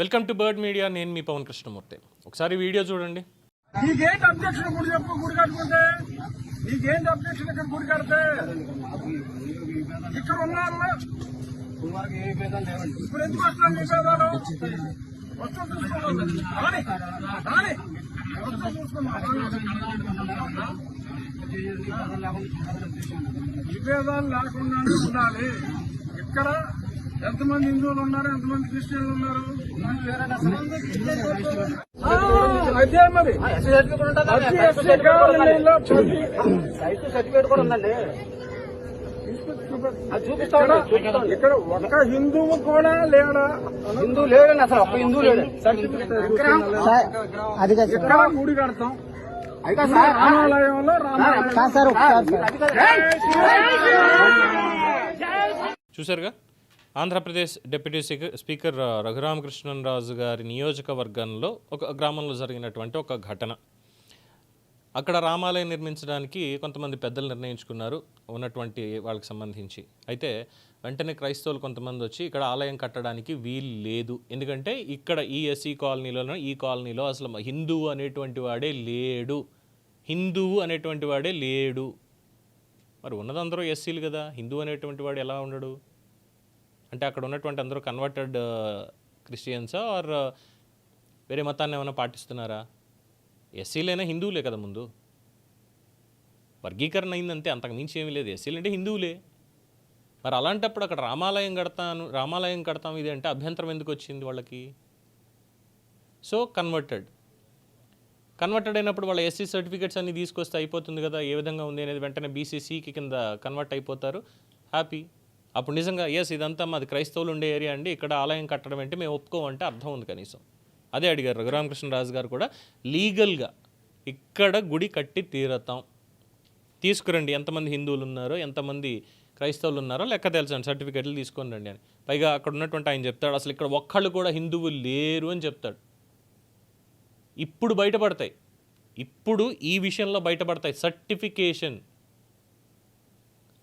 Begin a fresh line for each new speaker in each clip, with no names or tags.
Welcome to bird media. నేను మీ పవన్ కృష్ణమూర్తి. ఒకసారి video చూడండి.
నీకేంటి అబ్జెక్షన్ గుడి చెప్పు, గుడి కట్టుకుంటే నీకేంటి అబ్జెక్షన్ ఇక్కడ గుడి కడితే? ఇక్కడ ఉన్నారు ఇప్పుడు ఎందుకు వస్తున్నాను నిషేధాలు వస్తువు చూసుకోవాలి రాని రాని వస్తువు చూసుకున్నాం. విభేదాలు లేకుండానే ఉండాలి. ఇక్కడ ఎంతమంది హిందువులు ఉన్నారు, ఎంతమంది క్రిస్టియన్లు ఉన్నారు? అదే మరి
సర్టిఫికేట్ కూడా ఉందండి.
ఇక్కడ ఒక్క హిందువు కూడా లేడా?
హిందూ లేడండి, అసలు ఒక్క హిందూ లేడు.
ఇక్కడ గుడి కడతాం రామాలయంలో.
చూశారుగా, ఆంధ్రప్రదేశ్ డిప్యూటీ స్పీకర్ రఘురామకృష్ణరాజు గారి నియోజకవర్గంలో ఒక గ్రామంలో జరిగినటువంటి ఒక ఘటన. అక్కడ రామాలయం నిర్మించడానికి కొంతమంది పెద్దలు నిర్ణయించుకున్నారు ఉన్నటువంటి వాళ్ళకి సంబంధించి. అయితే వెంటనే క్రైస్తవులు కొంతమంది వచ్చి ఇక్కడ ఆలయం కట్టడానికి వీలు లేదు, ఎందుకంటే ఇక్కడ ఈ ఎస్సీ కాలనీలోనో ఈ కాలనీలో అసలు హిందువు అనేటువంటి వాడే లేడు, హిందువు అనేటువంటి వాడే లేడు. మరి ఉన్నదందరూ ఎస్సీలు కదా, హిందువు అనేటువంటి వాడు ఎలా ఉండడు? అంటే అక్కడ ఉన్నటువంటి అందరూ కన్వర్టెడ్ క్రిస్టియన్సా ఆర్ వేరే మతాన్ని ఏమైనా పాటిస్తున్నారా? ఎస్సీలైనా హిందువులే కదా, ముందు వర్గీకరణ అయిందంతే, అంతకు మించి ఏమీ లేదు. ఎస్సీలు అంటే హిందువులే. మరి అలాంటప్పుడు అక్కడ రామాలయం కడతాం ఇది అంటే అభ్యంతరం ఎందుకు వచ్చింది వాళ్ళకి? సో కన్వర్టెడ్ అయినప్పుడు వాళ్ళ ఎస్సీ సర్టిఫికేట్స్ అన్ని తీసుకొస్తే అయిపోతుంది కదా. ఏ విధంగా ఉంది అనేది వెంటనే బీసీసీకి కింద కన్వర్ట్ అయిపోతారు, హ్యాపీ. అప్పుడు నిజంగా ఎస్ ఇదంతా మాది క్రైస్తవులు ఉండే ఏరియా అండి, ఇక్కడ ఆలయం కట్టడం అంటే మేము ఒప్పుకోమంటే అర్థం ఉంది కనీసం. అదే అడిగారు రఘురామకృష్ణరాజు గారు కూడా, లీగల్గా ఇక్కడ గుడి కట్టి తీరతాం, తీసుకురండి ఎంతమంది హిందువులు ఉన్నారో ఎంతమంది క్రైస్తవులు ఉన్నారో లెక్క తెలుసండి, సర్టిఫికేట్లు తీసుకొని రండి అని. పైగా అక్కడ ఉన్నటువంటి ఆయన చెప్తాడు అసలు ఇక్కడ ఒక్కళ్ళు కూడా హిందువులు లేరు అని చెప్తాడు. ఇప్పుడు బయటపడతాయి, ఇప్పుడు ఈ విషయంలో బయటపడతాయి సర్టిఫికేషన్.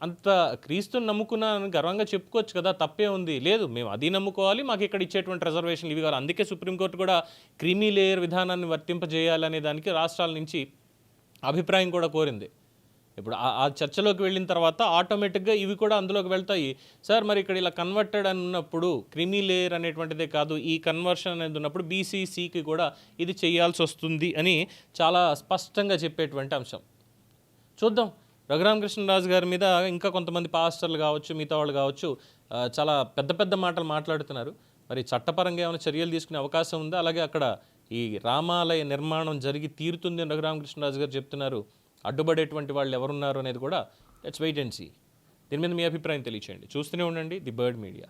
అంత క్రీస్తుని నమ్ముకున్నానని గర్వంగా చెప్పుకోవచ్చు కదా, తప్పే ఉంది. లేదు, మేము అది నమ్ముకోవాలి, మాకు ఇక్కడ ఇచ్చేటువంటి రిజర్వేషన్లు ఇవి కావాలి. అందుకే సుప్రీంకోర్టు కూడా క్రీమీ లేయర్ విధానాన్ని వర్తింపజేయాలనే దానికి రాష్ట్రాల నుంచి అభిప్రాయం కూడా కోరింది. ఇప్పుడు ఆ చర్చలోకి వెళ్ళిన తర్వాత ఆటోమేటిక్గా ఇవి కూడా అందులోకి వెళ్తాయి. సార్ మరి ఇక్కడ ఇలా కన్వర్టెడ్ అని ఉన్నప్పుడు క్రీమీ లేయర్ అనేటువంటిదే కాదు, ఈ కన్వర్షన్ అనేది ఉన్నప్పుడు బీసీసీకి కూడా ఇది చేయాల్సి వస్తుంది అని చాలా స్పష్టంగా చెప్పేటువంటి అంశం. చూద్దాం, రఘురామకృష్ణరాజు గారి మీద ఇంకా కొంతమంది పాస్టర్లు కావచ్చు, మిగతా వాళ్ళు కావచ్చు, చాలా పెద్ద పెద్ద మాటలు మాట్లాడుతున్నారు. మరి చట్టపరంగా ఏమైనా చర్యలు తీసుకునే అవకాశం ఉందా? అలాగే అక్కడ ఈ రామాలయ నిర్మాణం జరిగి తీరుతుంది అని రఘురామకృష్ణరాజు గారు చెప్తున్నారు. అడ్డుపడేటువంటి వాళ్ళు ఎవరున్నారు అనేది కూడా లెట్స్ వెయిట్ అండ్ సీ. దీని మీద మీ అభిప్రాయం తెలియచేయండి. చూస్తూనే ఉండండి ది బర్డ్ మీడియా.